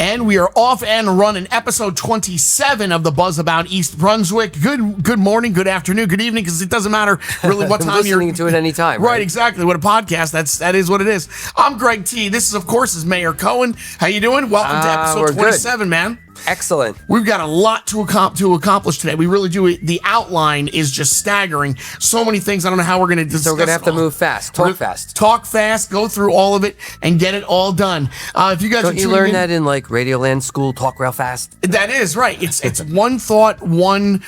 And we are off and running episode 27 of the Buzz About East Brunswick. Good morning, good afternoon, good evening, because it doesn't matter really what time you're listening to it anytime. Right, exactly. What a podcast. That is what it is. I'm Greg T. This is, of course, Mayor Cohen. How you doing? Welcome to episode 27, man. Excellent. We've got a lot to accomplish today. We really do. The outline is just staggering. So many things. I don't know how we're going to discuss. So we're going to have to move fast. Talk fast. Go through all of it and get it all done. If you guys don't you learn that in like Radioland school? Talk real fast. That is right. It's one thought, one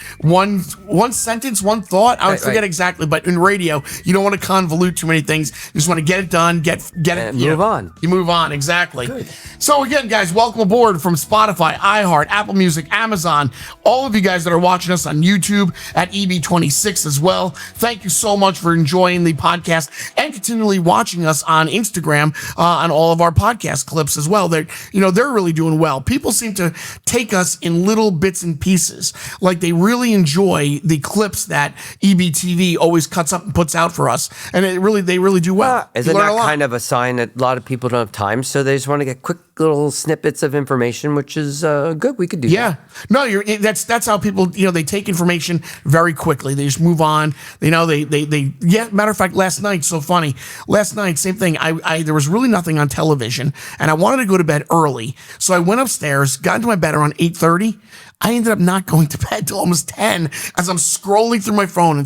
sentence, one thought. I forget exactly, but in radio, you don't want to convolute too many things. You just want to get it done. Get it. Move on. You move on. Exactly. Good. So again, guys, welcome aboard from Spotify, iHeart, Apple Music, Amazon, all of you guys that are watching us on YouTube at EB26 as well. Thank you so much for enjoying the podcast and continually watching us on Instagram on all of our podcast clips as well. They're really doing well. People seem to take us in little bits and pieces. Like they really enjoy the clips that EBTV always cuts up and puts out for us. And they really do well. Isn't that kind of a sign that a lot of people don't have time, so they just want to get quick little snippets of information, which is good. We could do that. No, that's how people, they take information very quickly. They just move on. Matter of fact, last night, so funny. Last night, same thing. There was really nothing on television and I wanted to go to bed early. So I went upstairs, got into my bed around 8:30. I ended up not going to bed till almost 10 as I'm scrolling through my phone.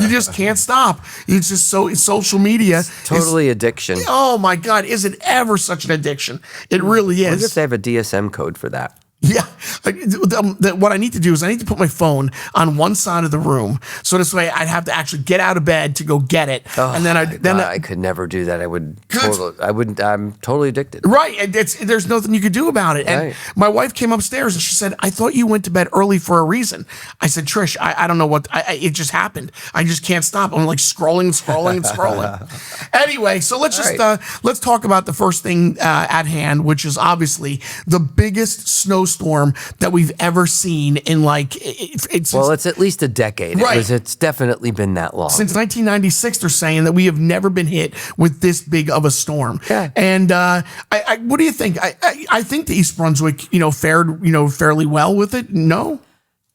You just can't stop. It's just it's social media. It's totally addiction. Oh my God. Is it ever such an addiction? It really is. I wonder if they have a DSM code for that. Yeah. What I need to do is I need to put my phone on one side of the room. So this way I'd have to actually get out of bed to go get it. And I could never do that. I'm totally addicted. Right. And there's nothing you could do about it. And my wife came upstairs and she said, I thought you went to bed early for a reason. I said, Trish, I don't know what, it just happened. I just can't stop. I'm like scrolling. Anyway, so let's talk about the first thing at hand, which is obviously the biggest snowstorm that we've ever seen in it's at least a decade. Right. It's definitely been that long. Since 1996, they're saying that we have never been hit with this big of a storm. Yeah. And what do you think? I think the East Brunswick, fared, fairly well with it. No?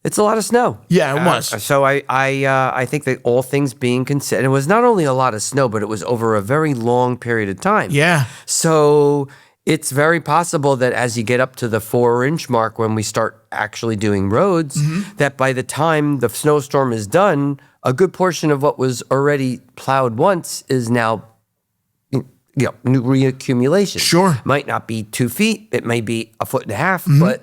It's a lot of snow. Yeah, it was. So I think that all things being considered, it was not only a lot of snow, but it was over a very long period of time. Yeah. So it's very possible that as you get up to the 4-inch mark when we start actually doing roads, that by the time the snowstorm is done, a good portion of what was already plowed once is now new reaccumulation. Sure. Might not be 2 feet. It may be 1.5 feet. But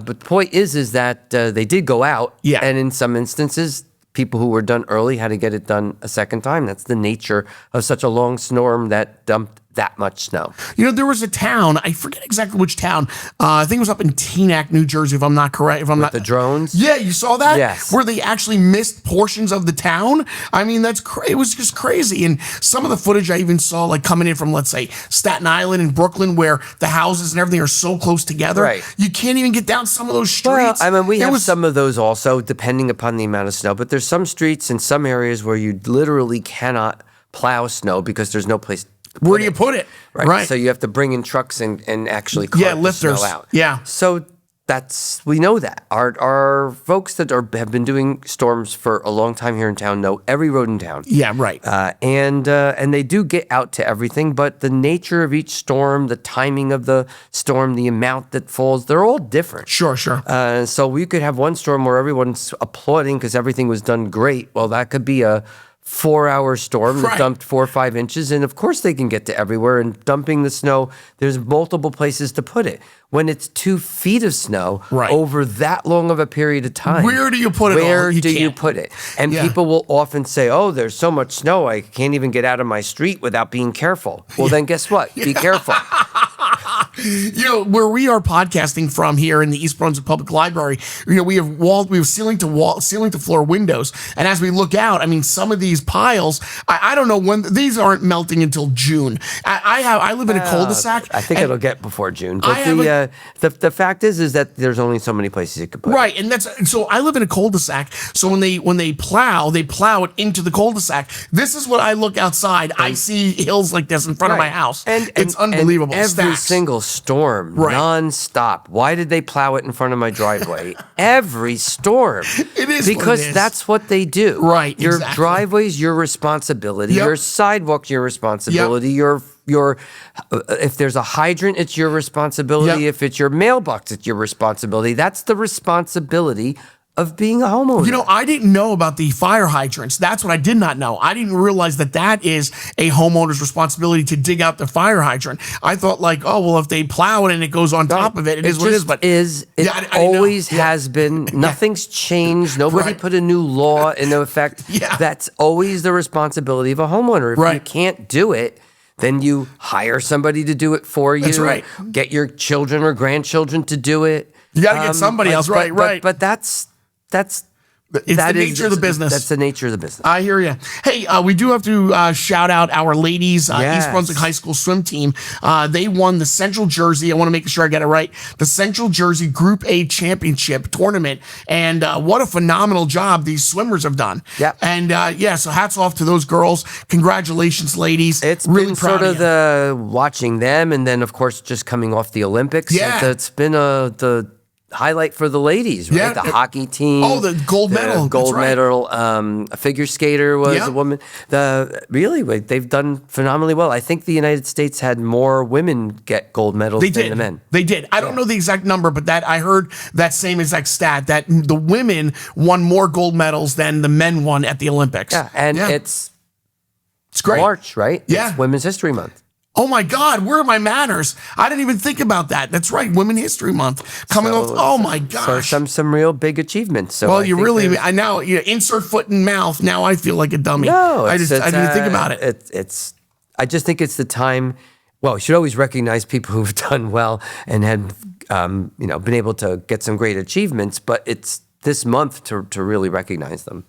the point is that they did go out. Yeah. And in some instances, people who were done early had to get it done a second time. That's the nature of such a long storm that dumped that much snow. There was a town, I forget exactly which town. I think it was up in Teaneck, New Jersey, if I'm not correct. The drones? Yeah, you saw that? Yes. Where they actually missed portions of the town. I mean, it was just crazy. And some of the footage I even saw, coming in from, let's say, Staten Island and Brooklyn, where the houses and everything are so close together. Right. You can't even get down some of those streets. Well, we have some of those also, depending upon the amount of snow. But there's some streets in some areas where you literally cannot plow snow because there's no place. Where do you put it? Right. So you have to bring in trucks and actually cart the snow out. Yeah. So we know that. Our folks that have been doing storms for a long time here in town know every road in town. Yeah, right. And they do get out to everything, but the nature of each storm, the timing of the storm, the amount that falls, they're all different. Sure. So we could have one storm where everyone's applauding because everything was done great. Well, that could be a 4-hour storm that dumped 4 or 5 inches. And of course they can get to everywhere, and dumping the snow, there's multiple places to put it. When it's 2 feet of snow over that long of a period of time, where do you put it? Where do you put it? And people will often say, oh, there's so much snow, I can't even get out of my street without being careful. Well, then guess what? Be careful. Where we are podcasting from here in the East Brunswick Public Library, we have ceiling to floor windows. And as we look out, I mean, some of these piles, I don't know when these aren't melting until June. I live in a cul-de-sac. I think it'll get before June. But the fact is that there's only so many places you can put it. Right. And so I live in a cul-de-sac. So when they plow it into the cul-de-sac. This is what I look outside. I see hills like this in front of my house. And it's unbelievable. And every single storm, Right. nonstop. Why did they plow it in front of my driveway? Every storm. It is what because it is. that's what they do. Right, Your exactly. driveway's your responsibility. Yep. Your sidewalk's your responsibility. Your if there's a hydrant, it's your responsibility. Yep. If it's your mailbox, it's your responsibility. That's the responsibility of being a homeowner. You know, I didn't know about the fire hydrants. That's what I did not know. I didn't realize that that is a homeowner's responsibility to dig out the fire hydrant. I thought like, oh, well, if they plow it and it goes on top of it, it is what it is. But it Yeah, I didn't know. always has been. Nothing's changed. Nobody Right. put a new law into effect. Yeah. That's always the responsibility of a homeowner. If you Right. can't do it, then you hire somebody to do it for you. That's right. Get your children or grandchildren to do it. You got to get somebody else. Right. But that's It's the nature of the business. That's the nature of the business. I hear you. Hey, we do have to shout out our ladies, Yes. East Brunswick High School swim team. They won the Central Jersey. I want to make sure I get it right. The Central Jersey Group A Championship tournament. And what a phenomenal job these swimmers have done. Yep. And so hats off to those girls. Congratulations, ladies. It's really been proud sort of you. the watching them, and then of course just coming off the Olympics. Yeah. It's been the highlight for the ladies, right? Yeah. The hockey team. Oh, the gold medal. That's Gold right. medal. A figure skater was Yeah. a woman. They've done phenomenally well. I think the United States had more women get gold medals They than did. the men. They did. I don't know the exact number, but that I heard that same exact stat that the women won more gold medals than the men won at the Olympics. Yeah, and it's great. March, right? Yeah. It's Women's History Month. Oh my God, where are my manners? I didn't even think about that. That's right, Women History Month coming off. Oh my So gosh. some real big achievements. So Well, I you think really, there's- I now insert foot in mouth. Now I feel like a dummy. No, I didn't think about it. I just think it's the time. Well, we should always recognize people who've done well and had, been able to get some great achievements. But it's this month to really recognize them.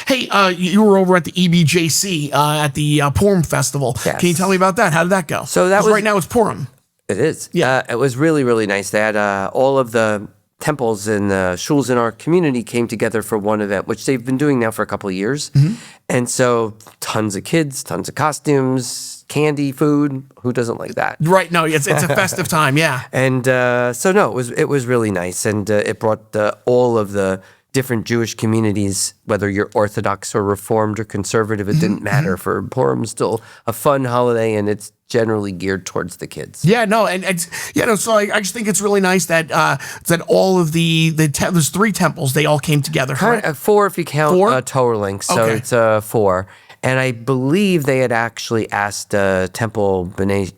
Hey, you were over at the EBJC at the Purim Festival. Yes. Can you tell me about that? How did that go? So that 'Cause was- right now it's Purim. It is. Yeah. It was really, really nice. They had all of the temples and the shuls in our community came together for one event, which they've been doing now for a couple of years. Mm-hmm. And so tons of kids, tons of costumes, candy, food. Who doesn't like that? Right. No, it's a festive time. Yeah. And it was really nice, and it brought all of the different Jewish communities, whether you're Orthodox or Reformed or conservative, it didn't matter. For Purim's still a fun holiday, and it's generally geared towards the kids. Yeah, no, and it's so I just think it's really nice that that all of there's 3 temples, they all came together. Correct? 4 if you count 4? Torah Link, so Okay. it's 4. And I believe they had actually asked Temple B'nai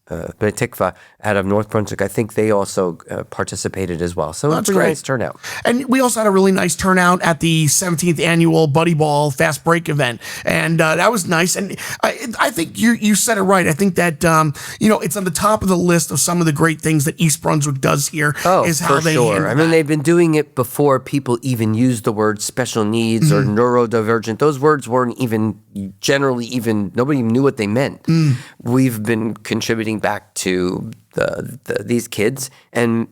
Tikva out of North Brunswick. I think they also participated as well. So That's it's a great. nice turnout. And we also had a really nice turnout at the 17th annual Buddy Ball Fast Break event, and that was nice. And I think you said it right. I think that it's on the top of the list of some of the great things that East Brunswick does here. Oh, is how for they sure. handle I mean, that. they've been doing it before people even used the word special needs or neurodivergent. Those words weren't even nobody knew what they meant. We've been contributing back to these kids and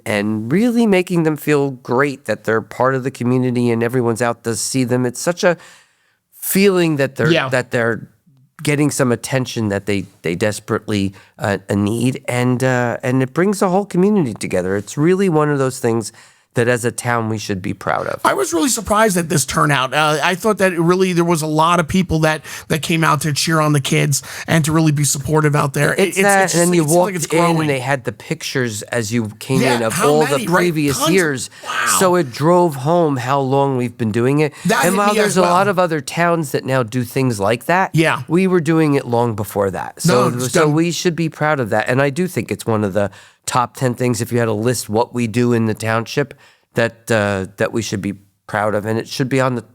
really making them feel great that they're part of the community and everyone's out to see them. It's such a feeling that they're getting some attention that they desperately need, and it brings the whole community together. It's really one of those things that as a town we should be proud of. I was really surprised at this turnout. I thought that there was a lot of people that came out to cheer on the kids and to really be supportive out there. It's that, just- and then you it seems walked like it's in growing. and they had the pictures as you came Yeah, in of how all many, the right? previous Tons of- years. wow. So it drove home how long we've been doing it. That hit And while me there's as a well. lot of other towns that now do things like that, Yeah. we were doing it long before that. So, No, it's so done. we should be proud of that. And I do think it's one of the top 10 things, if you had to list what we do in the township, that we should be proud of. And it should be on the,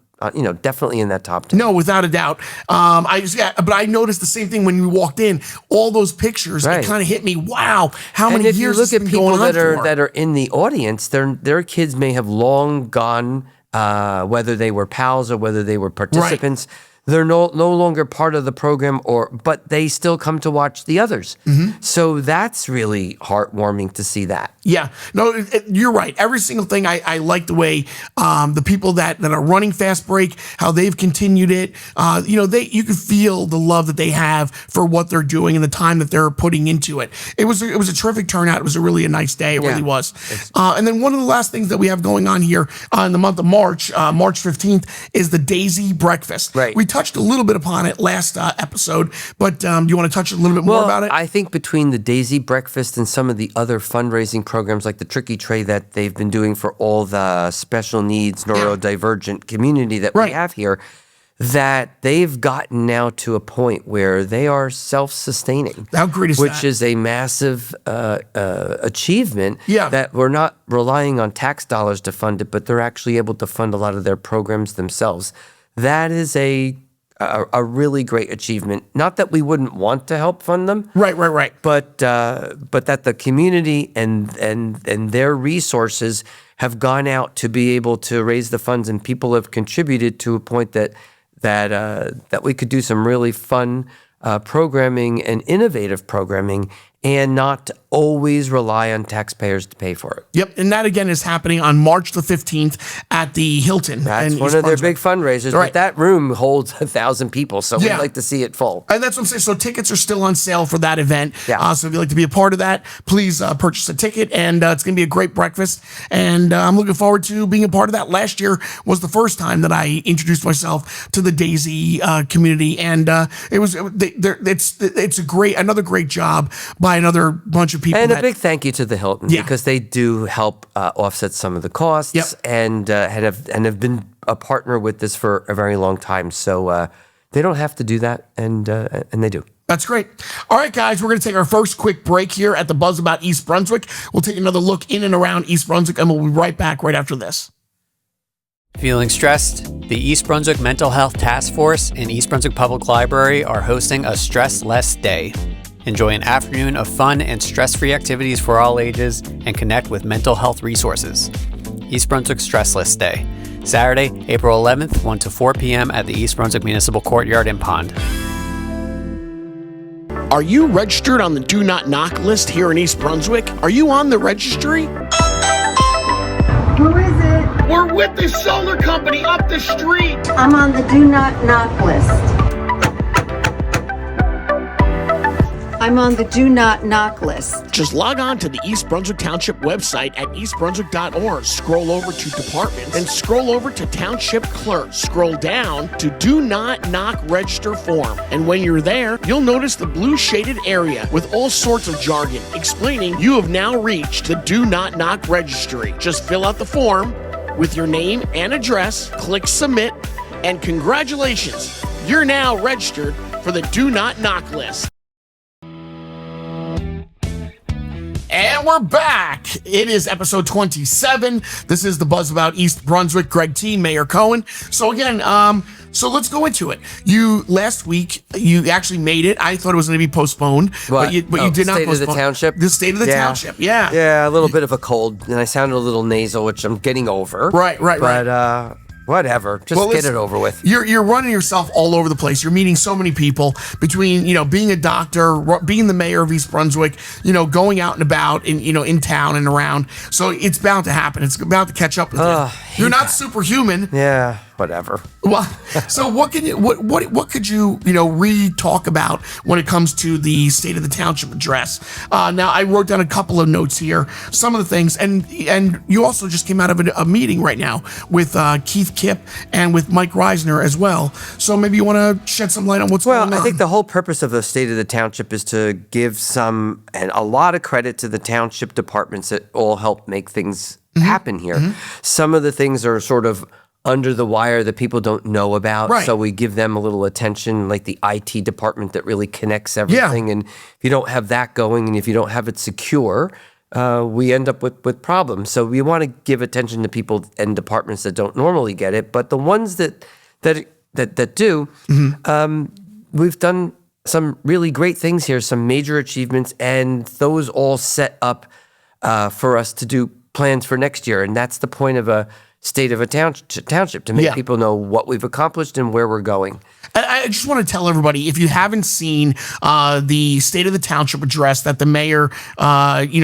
definitely in that top 10. No, without a doubt. But I noticed the same thing when we walked in. All those pictures, Right. it kind of hit me. Wow, how And many if you years look this at has been people going on for? that are in the audience, their kids may have long gone, whether they were pals or whether they were participants. they're no longer part of the program, but they still come to watch the others. So that's really heartwarming to see that. Yeah, no, you're right. Every single thing, I like the way the people that are running Fast Break, how they've continued it. You can feel the love that they have for what they're doing and the time that they're putting into it. It was a terrific turnout. It was a nice day. It really was. And then one of the last things that we have going on here in the month of March, March 15th, is the Daisy Breakfast. Right. We touched a little bit upon it last episode, but do you want to touch a little bit more about it? I think between the Daisy Breakfast and some of the other fundraising programs like the Tricky Tray that they've been doing for all the special needs, neurodivergent community that we have here, that they've gotten now to a point where they are self-sustaining. How great is that? Which is a massive achievement that we're not relying on tax dollars to fund it, but they're actually able to fund a lot of their programs themselves. That is a really great achievement. Not that we wouldn't want to help fund them. Right. But that the community and their resources have gone out to be able to raise the funds, and people have contributed to a point that we could do some really fun programming and innovative programming and not always rely on taxpayers to pay for it. Yep, and that again is happening on March the 15th at the Hilton. That's one of their big fundraisers, right. But that room holds 1,000 people, so we'd like to see it full. And that's what I'm saying. So tickets are still on sale for that event. Yeah. So if you'd like to be a part of that, please purchase a ticket, and it's going to be a great breakfast. And I'm looking forward to being a part of that. Last year was the first time that I introduced myself to the Daisy community, and it's another great job by another bunch of people. And a big thank you to the Hilton, because they do help offset some of the costs, and have been a partner with this for a very long time. So they don't have to do that, and they do. That's great. All right, guys, we're going to take our first quick break here at the Buzz About East Brunswick. We'll take another look in and around East Brunswick, and we'll be right back right after this. Feeling stressed? The East Brunswick Mental Health Task Force and East Brunswick Public Library are hosting a Stress Less Day. Enjoy an afternoon of fun and stress-free activities for all ages and connect with mental health resources. East Brunswick Stressless Day, Saturday, April 11th, 1 to 4 p.m. at the East Brunswick Municipal Courtyard and Pond. Are you registered on the Do Not Knock list here in East Brunswick? Are you on the registry? Who is it? We're with the solar company up the street. I'm on the Do Not Knock list. I'm on the Do Not Knock list. Just log on to the East Brunswick Township website at eastbrunswick.org. Scroll over to Departments and scroll over to Township Clerk. Scroll down to Do Not Knock Register Form. And when you're there, you'll notice the blue shaded area with all sorts of jargon explaining you have now reached the Do Not Knock Registry. Just fill out the form with your name and address, click Submit, and congratulations, you're now registered for the Do Not Knock list. And we're back. It is episode 27. This is the Buzz About East Brunswick. Greg T, Mayor Cohen. So again, so let's go into it. Last week, you actually made it. I thought it was going to be postponed, but you did not postpone. State of the Township? The State of the Township, yeah. Yeah, a little bit of a cold, and I sounded a little nasal, which I'm getting over. Right. But, whatever. Just get it over with. You're running yourself all over the place. You're meeting so many people between, being a doctor, being the mayor of East Brunswick, going out and about in town and around. So it's bound to happen. It's bound to catch up with you. You're not superhuman. Yeah, whatever. Well, so what could you re-talk about when it comes to the State of the Township address? Now I wrote down a couple of notes here, some of the things, and you also just came out of a meeting right now with Keith Kipp and with Mike Reisner as well. So maybe you want to shed some light on what's going on. Well, I think the whole purpose of the State of the Township is to give a lot of credit to the township departments that all help make things happen here. Some of the things are sort of under the wire that people don't know about. Right. So we give them a little attention, like the IT department that really connects everything. And if you don't have that going and if you don't have it secure, we end up with problems. So we want to give attention to people and departments that don't normally get it. But the ones that do, we've done some really great things here, some major achievements, and those all set up for us to do plans for next year. And that's the point of a state of a township to make Yeah. people know what we've accomplished and where we're going. I just want to tell everybody, if you haven't seen the State of the Township address that the mayor,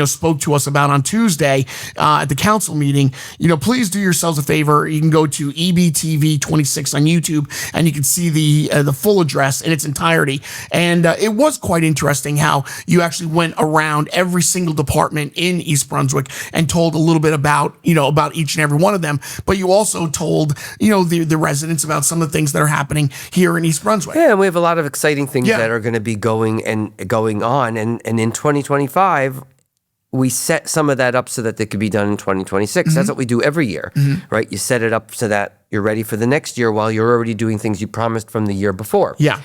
spoke to us about on Tuesday at the council meeting, please do yourselves a favor. You can go to EBTV 26 on YouTube, and you can see the full address in its entirety. And it was quite interesting how you actually went around every single department in East Brunswick and told a little bit about each and every one of them. But you also told, the residents about some of the things that are happening here in East Brunswick. Yeah, and we have a lot of exciting things Yeah. that are going to be going on. And in 2025, we set some of that up so that they could be done in 2026. That's what we do every year, right? You set it up so that you're ready for the next year while you're already doing things you promised from the year before. Yeah.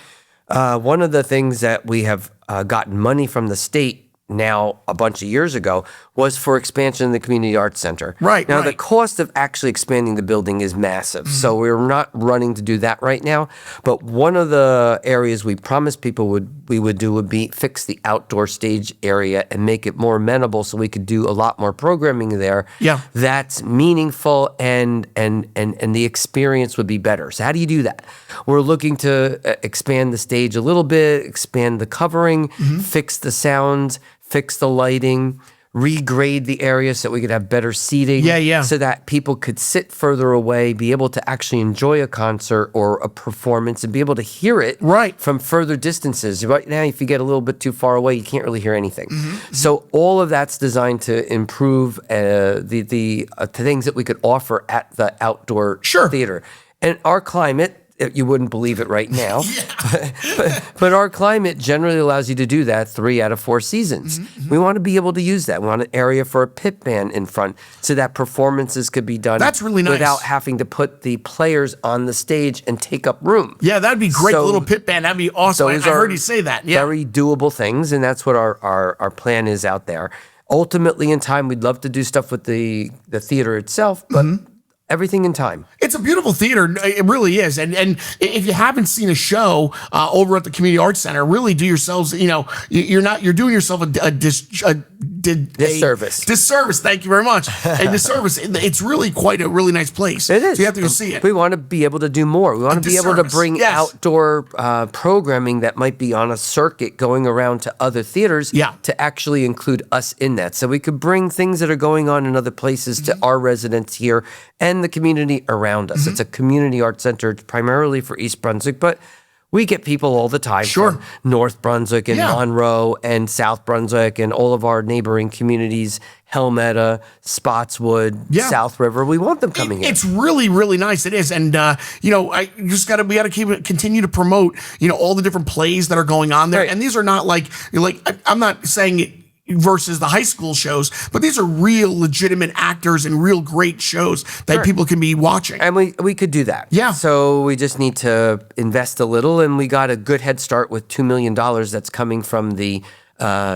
One of the things that we have gotten money from the state now a bunch of years ago was for expansion of the Community Arts Center. Right, Now, the right. cost of actually expanding the building is massive. So we're not running to do that right now. But one of the areas we promised people we would do would be fix the outdoor stage area and make it more amenable so we could do a lot more programming there. Yeah. That's meaningful and the experience would be better. So how do you do that? We're looking to expand the stage a little bit, expand the covering, fix the sound, fix the lighting, regrade the area so we could have better seating. Yeah. So that people could sit further away, be able to actually enjoy a concert or a performance and be able to hear it Right. from further distances. Right now, if you get a little bit too far away, you can't really hear anything. So all of that's designed to improve the things that we could offer at the outdoor Sure. theater. And our climate, you wouldn't believe it right now, but our climate generally allows you to do that 3 out of 4 seasons. We want to be able to use that. We want an area for a pit band in front so that performances could be done That's really nice. without having to put the players on the stage and take up room. Yeah, that'd be great. So- little pit band. That'd be awesome. I Those heard are you say that. Yeah. very doable things, and that's what our plan is out there. Ultimately, in time, we'd love to do stuff with the theater itself, but everything in time. It's a beautiful theater. It really is. And if you haven't seen a show over at the Community Arts Center, really do yourselves, you're doing yourself a Disservice. Disservice. Thank you very much. A disservice. It's really quite a really nice place. It is. So you have to go see it. We want to be able to do more. We want to be able to disservice. bring Yes. outdoor programming that might be on a circuit going around to other theaters Yeah. to actually include us in that. So we could bring things that are going on in other places to our residents here and the community around us. It's a community arts center primarily for East Brunswick, but we get people all the time Sure. from North Brunswick and Yeah. Monroe and South Brunswick and all of our neighboring communities, Helmetta, Spotswood, Yeah. South River. We want them coming in. It's really, really nice. It is, and we got to continue to promote, all the different plays that are going on there. Right. And these are not I'm not saying it versus the high school shows, but these are real, legitimate actors and real great shows that Sure. people can be watching. And we could do that. Yeah. So we just need to invest a little, and we got a good head start with $2 million that's coming from the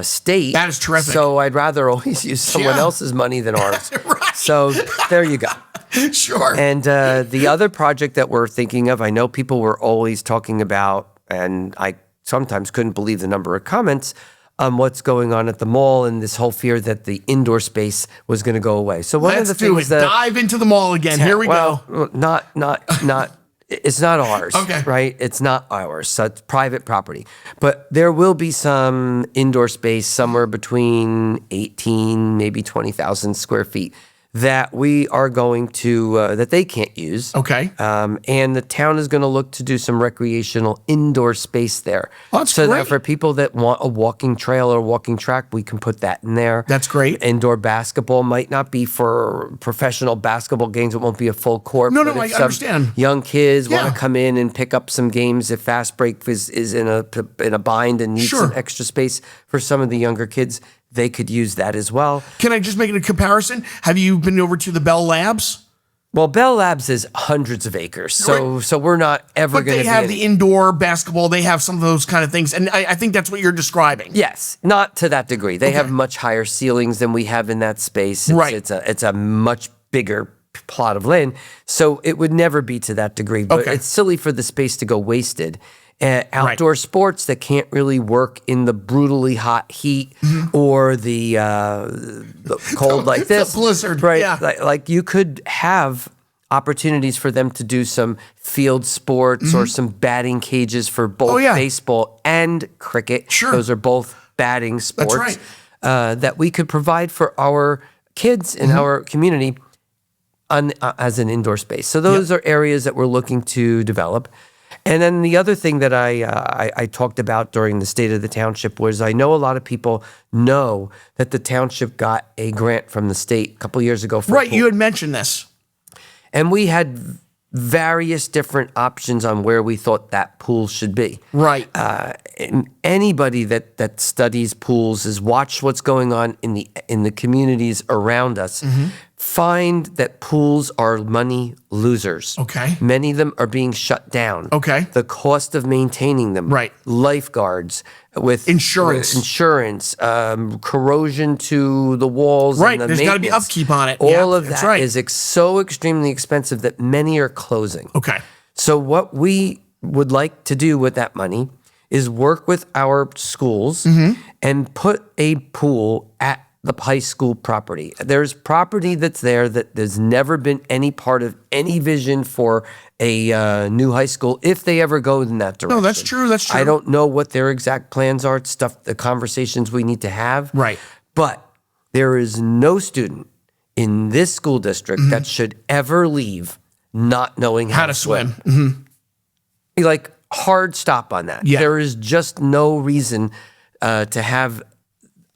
state. That is terrific. So I'd rather always use someone Yeah. else's money than ours. Right. So there you go. Sure. And the other project that we're thinking of, I know people were always talking about, and I sometimes couldn't believe the number of comments on what's going on at the mall and this whole fear that the indoor space was going to go away. So one Let's of the do things it. that Dive into the mall again. Here we go. well, not. It's not ours, Okay. right? It's not ours. So it's private property. But there will be some indoor space somewhere between 18, maybe 20,000 square feet that we are going to, that they can't use. Okay. And the town is going to look to do some recreational indoor space there. Oh, that's so great. that for people that want a walking trail or walking track, we can put that in there. That's great. Indoor basketball might not be for professional basketball games. It won't be a full court. No, but I if some understand. Young kids want Yeah. to come in and pick up some games. If Fast Break is in a bind and needs Sure. some extra space for some of the younger kids, they could use that as well. Can I just make it a comparison? Have you been over to the Bell Labs? Well, Bell Labs is hundreds of acres, so we're not ever But going to they be have in- the indoor basketball. They have some of those kind of things. And I think that's what you're describing. Yes, not to that degree. They Okay. have much higher ceilings than we have in that space. It's, Right. It's a much bigger plot of land, so it would never be to that degree. But Okay. it's silly for the space to go wasted. Outdoor sports that can't really work in the brutally hot heat or the cold like The this, blizzard, right? yeah. Like you could have opportunities for them to do some field sports or some batting cages for both baseball and cricket. Sure. Those are both batting sports. That's right. That we could provide for our kids in our community as an indoor space. So those are areas that we're looking to develop. And then the other thing that I talked about during the State of the Township was I know a lot of people know that the township got a grant from the state a couple years ago for a pool. You had mentioned this. And we had various different options on where we thought that pool should be. Right. And anybody that studies pools has watched what's going on in the communities around us. Find that pools are money losers. Okay. Many of them are being shut down. Okay. The cost of maintaining them. Right. Lifeguards with insurance, corrosion to the walls. Right. And the There's got to be upkeep on it. All of that is so extremely expensive that many are closing. Okay. So what we would like to do with that money is work with our schools and put a pool at the high school property. There's property that's there that there's never been any part of any vision for a new high school if they ever go in that direction. No, that's true. That's true. I don't know what their exact plans are. It's the conversations we need to have. Right. But there is no student in this school district that should ever leave not knowing how to swim. Like, hard stop on that. Yeah. There is just no reason to have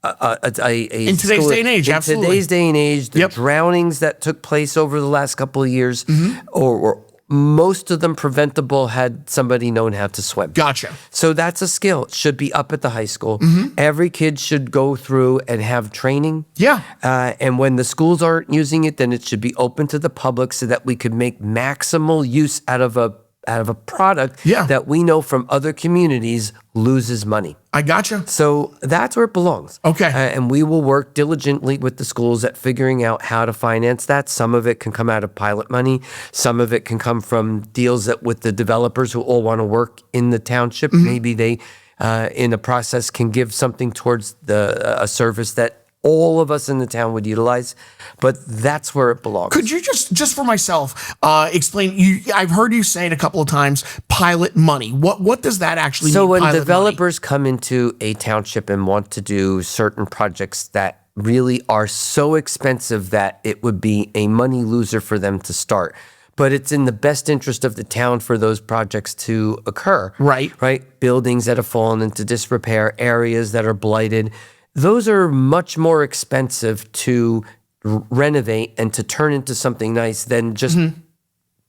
in today's day and age, absolutely. In today's day and age, the drownings that took place over the last couple of years, or most of them preventable had somebody known how to swim. Gotcha. So that's a skill. It should be up at the high school. Every kid should go through and have training. Yeah. And when the schools aren't using it, then it should be open to the public so that we could make maximal use out of a product that we know from other communities loses money. I gotcha. So that's where it belongs. Okay. And we will work diligently with the schools at figuring out how to finance that. Some of it can come out of pilot money. Some of it can come from deals that with the developers who all want to work in the township. Maybe they, in the process, can give something towards a service that all of us in the town would utilize, but that's where it belongs. Could you just for myself, explain? I've heard you say it a couple of times. Pilot money. What does that actually mean? So when pilot developers come into a township and want to do certain projects that really are so expensive that it would be a money loser for them to start, but it's in the best interest of the town for those projects to occur. Right. Buildings that have fallen into disrepair, areas that are blighted. Those are much more expensive to renovate and to turn into something nice than just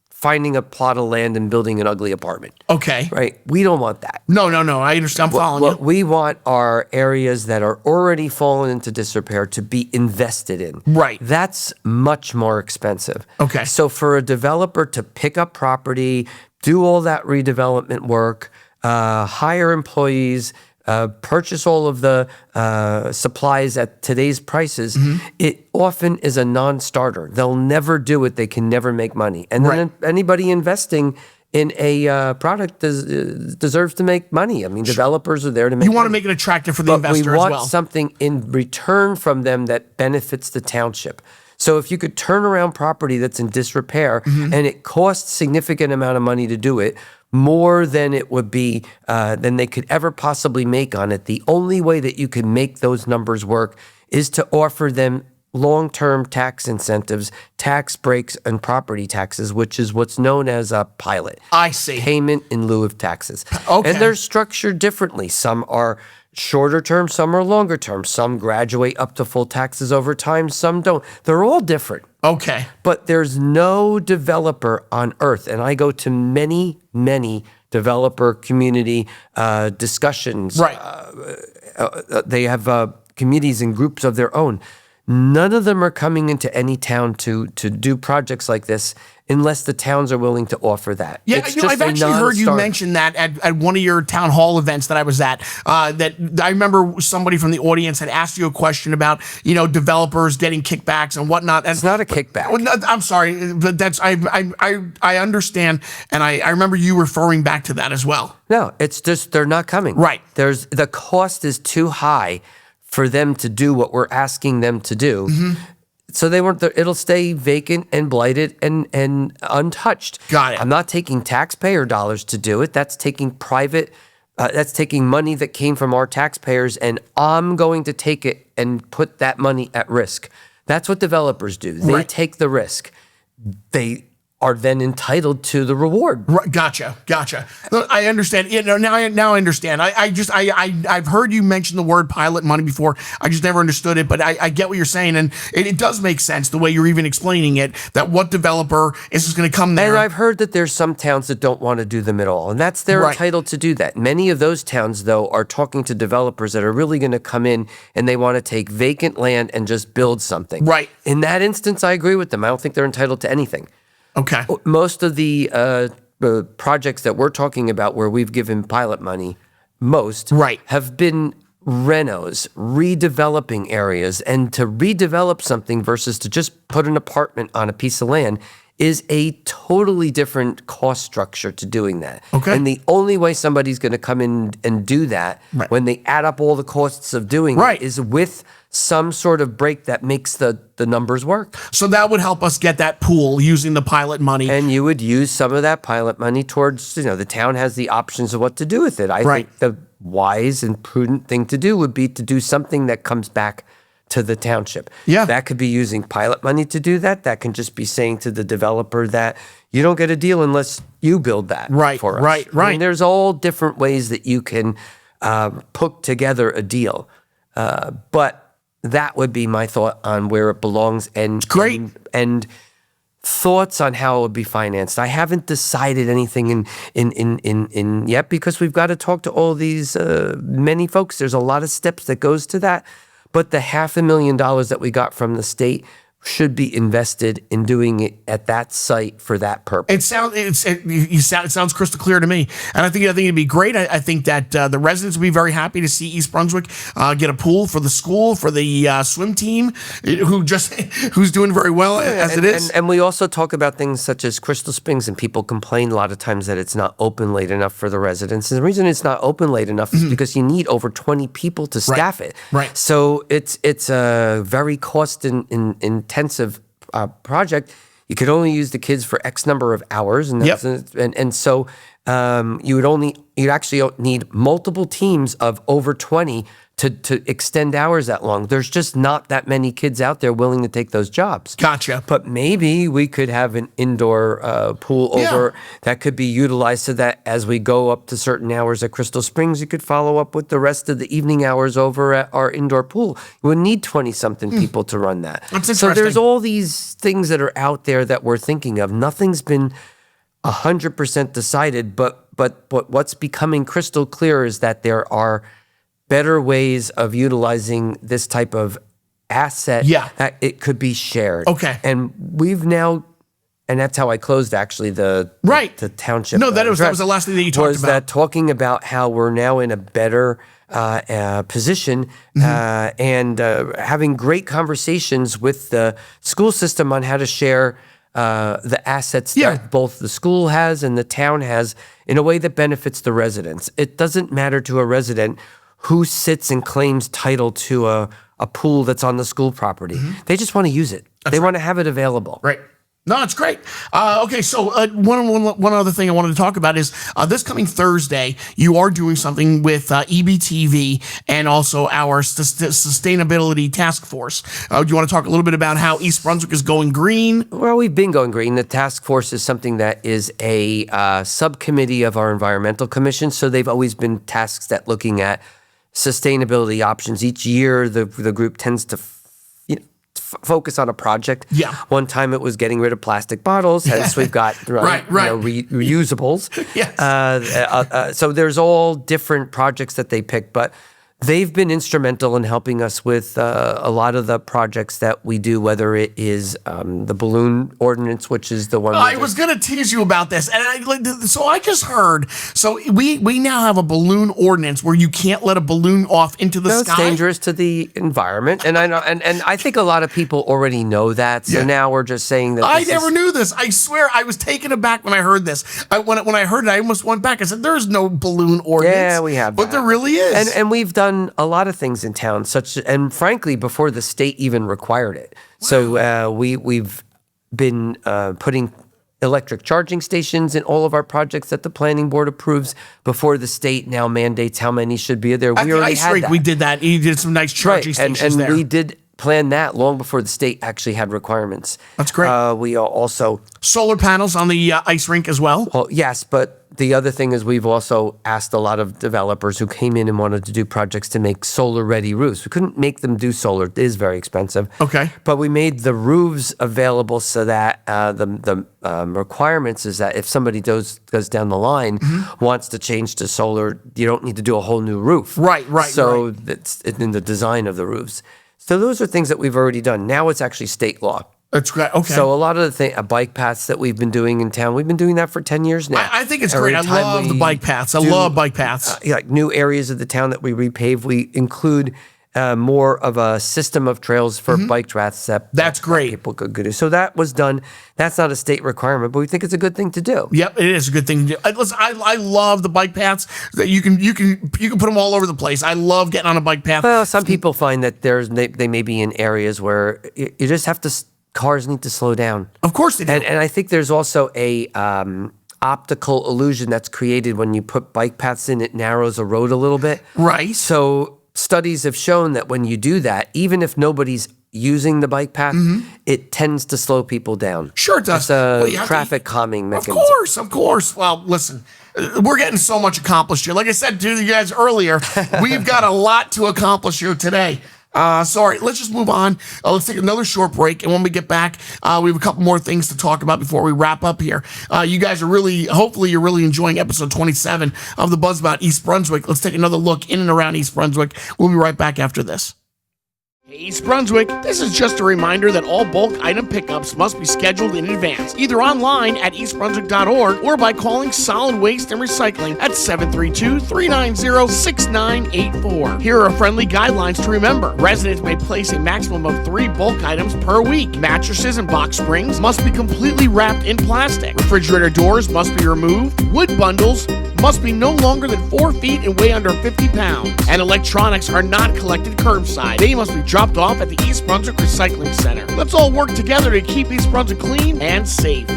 finding a plot of land and building an ugly apartment. Okay. Right? We don't want that. No. I understand. I'm following What you. we want are areas that are already fallen into disrepair to be invested in. Right. That's much more expensive. Okay. So for a developer to pick up property, do all that redevelopment work, hire employees, purchase all of the supplies at today's prices, it often is a non-starter. They'll never do it. They can never make money. And then anybody investing in a product deserves to make money. I mean, developers are there to make money. You want to make it attractive for the investor we as want well. something in return from them that benefits the township. So if you could turn around property that's in disrepair and it costs significant amount of money to do it, more than it would be, than they could ever possibly make on it. The only way that you can make those numbers work is to offer them long-term tax incentives, tax breaks, and property taxes, which is what's known as a pilot. I see. Payment in lieu of taxes. Okay. And they're structured differently. Some are shorter term, some are longer term. Some graduate up to full taxes over time, some don't. They're all different. Okay. But there's no developer on earth, and I go to many, many developer community discussions. Right. They have committees and groups of their own. None of them are coming into any town to do projects like this unless the towns are willing to offer that. Yeah, It's just I've a actually heard you non-starter. mention that at one of your town hall events that I was at. That I remember somebody from the audience had asked you a question about, developers getting kickbacks and whatnot. And It's not a kickback. Well, no, I'm sorry, but that's I understand, and I remember you referring back to that as well. No, it's just they're not coming. Right. The cost is too high for them to do what we're asking them to do. So they weren't. It'll stay vacant and blighted and untouched. Got it. I'm not taking taxpayer dollars to do it. That's taking private. That's taking money that came from our taxpayers, and I'm going to take it and put that money at risk. That's what developers do. They take the risk. They are then entitled to the reward. Right, gotcha. Look, I understand. Now I understand. I've heard you mention the word pilot money before. I just never understood it, but I get what you're saying, and it does make sense the way you're even explaining it. That what developer is just going to come there? And I've heard that there's some towns that don't want to do them at all, and they're entitled to do that. Many of those towns, though, are talking to developers that are really going to come in and they want to take vacant land and just build something. Right. In that instance, I agree with them. I don't think they're entitled to anything. Okay. Most of the projects that we're talking about where we've given pilot money, have been renos, redeveloping areas. And to redevelop something versus to just put an apartment on a piece of land is a totally different cost structure to doing that. Okay. And the only way somebody's going to come in and do that when they add up all the costs of doing it is with some sort of break that makes the numbers work. So that would help us get that pool using the pilot money. And you would use some of that pilot money towards, the town has the options of what to do with it. I think the wise and prudent thing to do would be to do something that comes back to the township. Yeah. That could be using pilot money to do that. That can just be saying to the developer that you don't get a deal unless you build that for us. Right. I mean, there's all different ways that you can put together a deal. But that would be my thought on where it belongs and thoughts on how it would be financed. I haven't decided anything in yet because we've got to talk to all these many folks. There's a lot of steps that goes to that. But the $500,000 that we got from the state should be invested in doing it at that site for that purpose. It sounds crystal clear to me, and I think it'd be great. I think that the residents would be very happy to see East Brunswick get a pool for the school, for the swim team, who's doing very well as it is. And we also talk about things such as Crystal Springs, and people complain a lot of times that it's not open late enough for the residents. And the reason it's not open late enough is because you need over 20 people to staff it. Right. So it's a very intensive project. You could only use the kids for X number of hours, and so you'd actually need multiple teams of over 20 to extend hours that long. There's just not that many kids out there willing to take those jobs. Gotcha. But maybe we could have an indoor pool over that could be utilized so that as we go up to certain hours at Crystal Springs, you could follow up with the rest of the evening hours over at our indoor pool. You would need 20-something people to run that. That's interesting. So there's all these things that are out there that we're thinking of. Nothing's been 100% decided, but what's becoming crystal clear is that there are better ways of utilizing this type of asset that it could be shared. Okay. And we've now, and that's how I closed actually the township. No, that was the last thing that you talked was about. That talking about how we're now in a better position and having great conversations with the school system on how to share the assets that both the school has and the town has in a way that benefits the residents. It doesn't matter to a resident who sits and claims title to a pool that's on the school property. They just want to use it. They want to have it available. Right. No, it's great. Okay, so one other thing I wanted to talk about is this coming Thursday, you are doing something with EBTV and also our Sustainability Task Force. Do you want to talk a little bit about how East Brunswick is going green? Well, we've been going green. The task force is something that is a subcommittee of our Environmental Commission, so they've always been tasks that looking at sustainability options. Each year, the group tends to focus on a project. Yeah. One time it was getting rid of plastic bottles. Hence we've got reusables. Yes. So there's all different projects that they pick, but they've been instrumental in helping us with a lot of the projects that we do, whether it is the balloon ordinance, which is the one. I was going to tease you about this. And I just heard, so we now have a balloon ordinance where you can't let a balloon off into the sky. It's dangerous to the environment. And I know, and I think a lot of people already know that. So now we're just saying that. I never knew this. I swear I was taken aback when I heard this. When I heard it, I almost went back. I said, there's no balloon ordinance. Yeah, we have But there really is. And we've done done a lot of things in town, and frankly, before the state even required it. Wow. So we've been putting electric charging stations in all of our projects that the planning board approves before the state now mandates how many should be there. We already had that. We did that. You did some nice charging stations there. And we did plan that long before the state actually had requirements. That's great. We also... Solar panels on the ice rink as well? Well, yes, but the other thing is we've also asked a lot of developers who came in and wanted to do projects to make solar-ready roofs. We couldn't make them do solar. It is very expensive. Okay. But we made the roofs available so that the requirements is that if somebody goes down the line, wants to change to solar, you don't need to do a whole new roof. Right. So that's in the design of the roofs. So those are things that we've already done. Now it's actually state law. That's great. Okay. So a lot of the bike paths that we've been doing in town, we've been doing that for 10 years now. I think it's great. I love the bike paths. I love bike paths. Like new areas of the town that we repave, we include more of a system of trails for bike paths. That's great. People could do. So that was done. That's not a state requirement, but we think it's a good thing to do. Yep, it is a good thing to do. Listen, I love the bike paths. That you can put them all over the place. I love getting on a bike path. Well, some people find that they may be in areas where you just have to. Cars need to slow down. Of course they do. And I think there's also a optical illusion that's created when you put bike paths in. It narrows a road a little bit. Right. So studies have shown that when you do that, even if nobody's using the bike path, it tends to slow people down. Sure it does. It's a traffic calming mechanism. Of course. Well, listen, we're getting so much accomplished here. Like I said to you guys earlier, we've got a lot to accomplish here today. Sorry, let's just move on. Let's take another short break. And when we get back, we have a couple more things to talk about before we wrap up here. You guys are hopefully you're really enjoying episode 27 of the Buzz About East Brunswick. Let's take another look in and around East Brunswick. We'll be right back after this. Hey, East Brunswick, this is just a reminder that all bulk item pickups must be scheduled in advance, either online at eastbrunswick.org or by calling Solid Waste and Recycling at 732-390-6984. Here are friendly guidelines to remember. Residents may place a maximum of 3 bulk items per week. Mattresses and box springs must be completely wrapped in plastic. Refrigerator doors must be removed. Wood bundles must be no longer than 4 feet and weigh under 50 pounds. And electronics are not collected curbside. They must be dropped off at the East Brunswick Recycling Center. Let's all work together to keep East Brunswick clean and safe.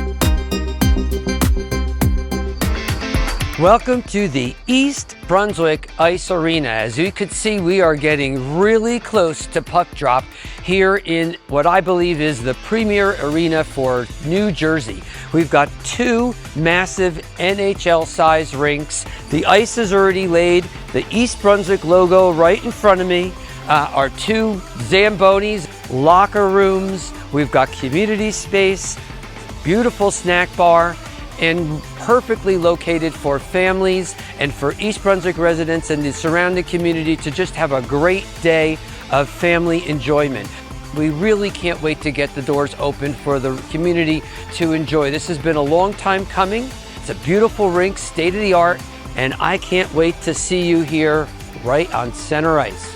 Welcome to the East Brunswick Ice Arena. As you can see, we are getting really close to puck drop here in what I believe is the premier arena for New Jersey. We've got 2 massive NHL-sized rinks. The ice is already laid. The East Brunswick logo right in front of me. Our 2 Zambonis, locker rooms. We've got community space, beautiful snack bar, and perfectly located for families and for East Brunswick residents and the surrounding community to just have a great day of family enjoyment. We really can't wait to get the doors open for the community to enjoy. This has been a long time coming. It's a beautiful rink, state of the art, and I can't wait to see you here right on center ice.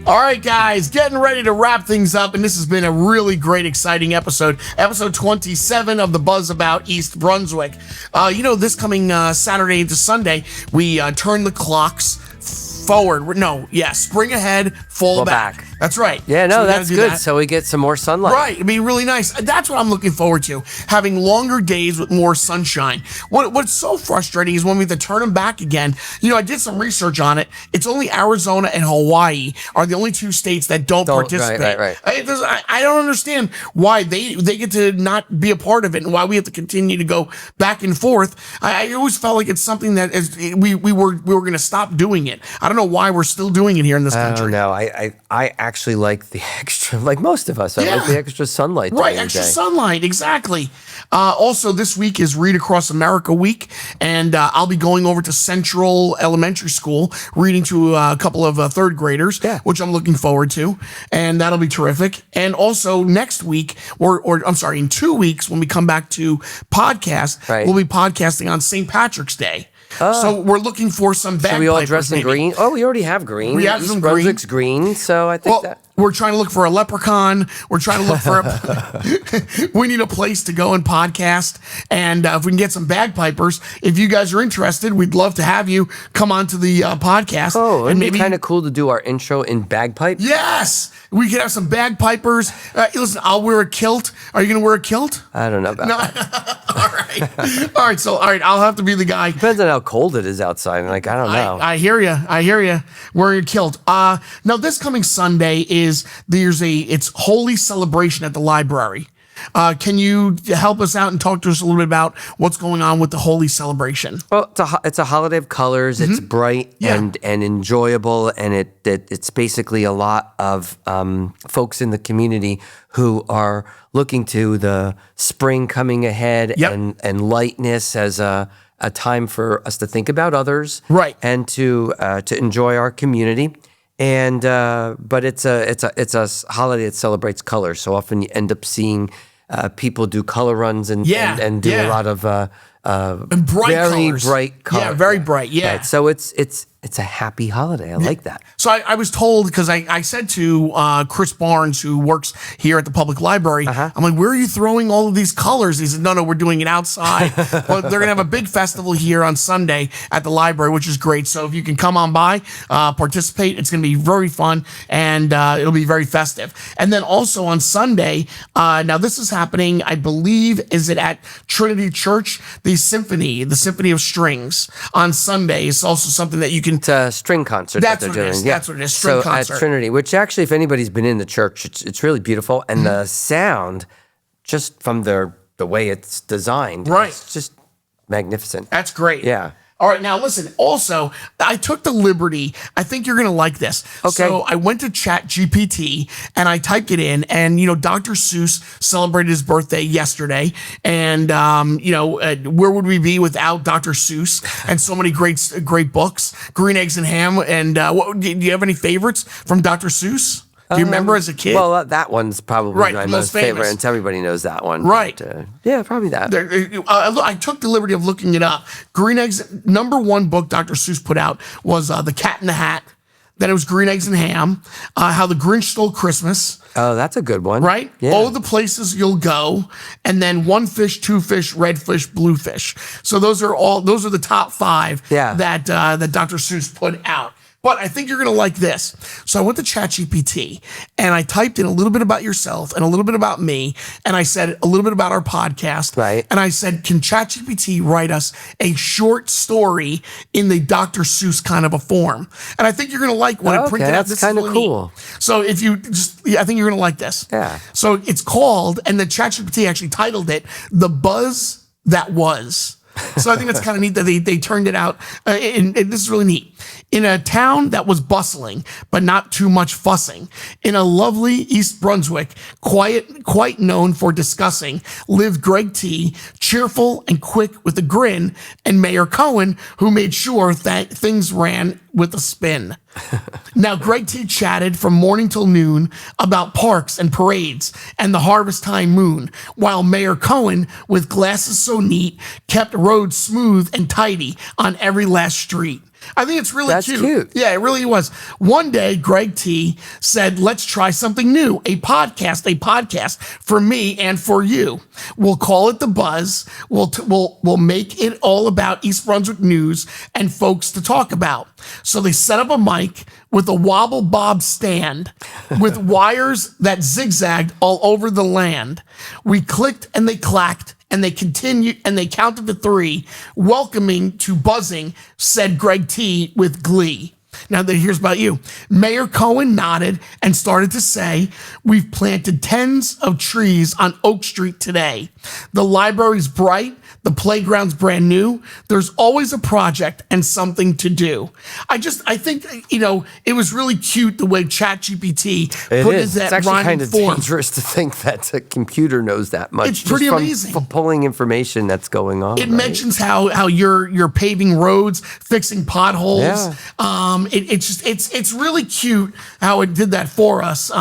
All right, guys, getting ready to wrap things up, and this has been a really great, exciting episode 27 of the Buzz About East Brunswick. This coming Saturday into Sunday, we turn the clocks forward. Spring ahead, fall back. That's right. Yeah, no, So that's good. So we get some more sunlight. Right. It'd be really nice. That's what I'm looking forward to, having longer days with more sunshine. What's so frustrating is when we have to turn them back again. I did some research on it. It's only Arizona and Hawaii are the only 2 states that don't participate. Right. I don't understand why they get to not be a part of it and why we have to continue to go back and forth. I always felt like it's something that we were going to stop doing it. I don't know why we're still doing it here in this country. No, I actually like the extra, like most of us, I like the extra sunlight. Right, extra sunlight, exactly. Also, this week is Read Across America Week, and I'll be going over to Central Elementary School, reading to a couple of 3rd graders, which I'm looking forward to, and that'll be terrific. And also next week, in 2 weeks, when we come back to podcast, we'll be podcasting on St. Patrick's Day. So we're looking for some bagpipers. Should we all dress in green? Oh, we already have green. We have East some Brunswick's green, so I think that. We're trying to look for a leprechaun. We're trying to look for we need a place to go and podcast. And if we can get some bagpipers, if you guys are interested, we'd love to have you come on to the podcast. Oh, and maybe kind of cool to do our intro in bagpipe. Yes, we could have some bagpipers. Listen, I'll wear a kilt. Are you going to wear a kilt? I don't know about that. All right. So, I'll have to be the guy. Depends on how cold it is outside. Like, I don't know. I hear you. Wearing a kilt. Now this coming Sunday it's Holy Celebration at the library. Can you help us out and talk to us a little bit about what's going on with the Holy Celebration? Well, it's a holiday of colors. It's bright and enjoyable, and it's basically a lot of folks in the community who are looking to the spring coming ahead and lightness as a time for us to think about others, right, and to enjoy our community. And but it's a holiday that celebrates color. So often you end up seeing people do color runs and do a lot of and bright very colors. bright colors. Yeah, very bright. Yeah. Right. So it's a happy holiday. I like that. So I was told, because I said to Chris Barnes, who works here at the public library, I'm like, where are you throwing all of these colors? He said, no, we're doing it outside. But they're going to have a big festival here on Sunday at the library, which is great. So if you can come on by, participate, it's going to be very fun, and it'll be very festive. And then also on Sunday, now this is happening, I believe, is it at Trinity Church? The Symphony of Strings on Sunday is also something that you can. It's a string concert that they're doing. That's what it is. String concert. At Trinity, which actually, if anybody's been in the church, it's really beautiful, and the sound, just from the way it's designed, right, it's just magnificent. That's great. Yeah. All right, now listen, also, I took the liberty, I think you're going to like this. Okay. So I went to ChatGPT and I typed it in, and, Dr. Seuss celebrated his birthday yesterday. And, where would we be without Dr. Seuss and so many great books, Green Eggs and Ham. And do you have any favorites from Dr. Seuss? Do you remember as a kid? Well, that one's probably my most favorite, and everybody knows that one. Right. But, yeah, probably that. I took the liberty of looking it up. Green Eggs, #1 book Dr. Seuss put out was The Cat in the Hat. Then it was Green Eggs and Ham, How the Grinch Stole Christmas. Oh, that's a good one. Right? Yeah. Oh, the Places You'll Go. And then One Fish, Two Fish, Red Fish, Blue Fish. So those are the top 5 that Dr. Seuss put out. But I think you're going to like this. So I went to ChatGPT and I typed in a little bit about yourself and a little bit about me. And I said a little bit about our podcast. Right. And I said, can ChatGPT write us a short story in the Dr. Seuss kind of a form? And I think you're going to like when it printed out. That's kind of cool. So if you I think you're going to like this. Yeah. So it's called, and the ChatGPT actually titled it, The Buzz That Was. So I think that's kind of neat that they turned it out. And this is really neat. In a town that was bustling, but not too much fussing, in a lovely East Brunswick, quite known for discussing, lived Greg T, cheerful and quick with a grin, and Mayor Cohen, who made sure that things ran with a spin. Now, Greg T chatted from morning till noon about parks and parades and the harvest time moon, while Mayor Cohen, with glasses so neat, kept roads smooth and tidy on every last street. I think it's really That's cute. Yeah, it really was. One day, Greg T said, let's try something new, a podcast for me and for you. We'll call it The Buzz. We'll make it all about East Brunswick news and folks to talk about. So they set up a mic with a wobble bob stand with wires that zigzagged all over the land. We clicked and they clacked. And they continued, and they counted to 3, welcoming to buzzing, said Greg T with glee. Now, here's about you. Mayor Cohen nodded and started to say, we've planted tens of trees on Oak Street today. The library's bright. The playground's brand new. There's always a project and something to do. I think, it was really cute the way ChatGPT put it in that It's actually kind of form. dangerous to think that a computer knows that much. It's pretty just amazing. From pulling information that's going on. It mentions how you're paving roads, fixing potholes. Yeah. It's really cute how it did that for us.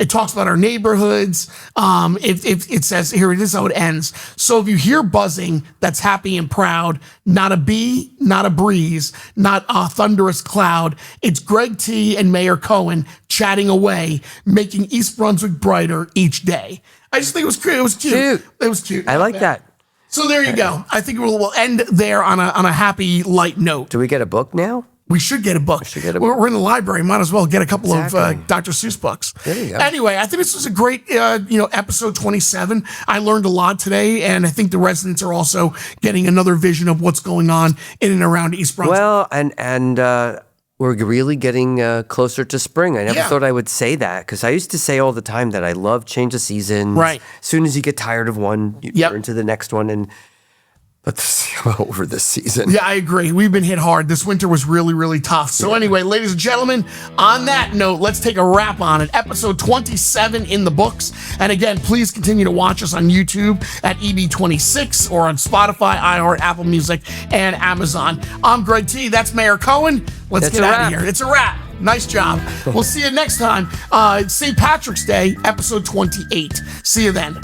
It talks about our neighborhoods. It says here, it is how it ends. So if you hear buzzing, morning that's happy and proud. Not a bee, not a breeze, not a thunderous cloud. It's Greg T and Mayor Cohen chatting away, making East Brunswick brighter each day. I just think it was cute. It was cute. Cute. It was cute. I like that. So there you go. I think we'll end there on a happy, light note. Do we get a book now? We should get a book. We're in the library. Might as well get a couple of Dr. Seuss books. There you go. Anyway, I think this was a great, episode 27. I learned a lot today, and I think the residents are also getting another vision of what's going on in and around East Brunswick. Well, and we're really getting closer to spring. I never thought I would say that because I used to say all the time that I love change of seasons. Right. As soon as you get tired of one, you turn to the next one, but over this season. Yeah, I agree. We've been hit hard. This winter was really, really tough. So anyway, ladies and gentlemen, on that note, let's take a wrap on it. Episode 27 in the books. And again, please continue to watch us on YouTube at EB26 or on Spotify, iHeart, Apple Music, and Amazon. I'm Greg T. That's Mayor Cohen. Let's get out of here. It's a wrap. Nice job. We'll see you next time. St. Patrick's Day, episode 28. See you then.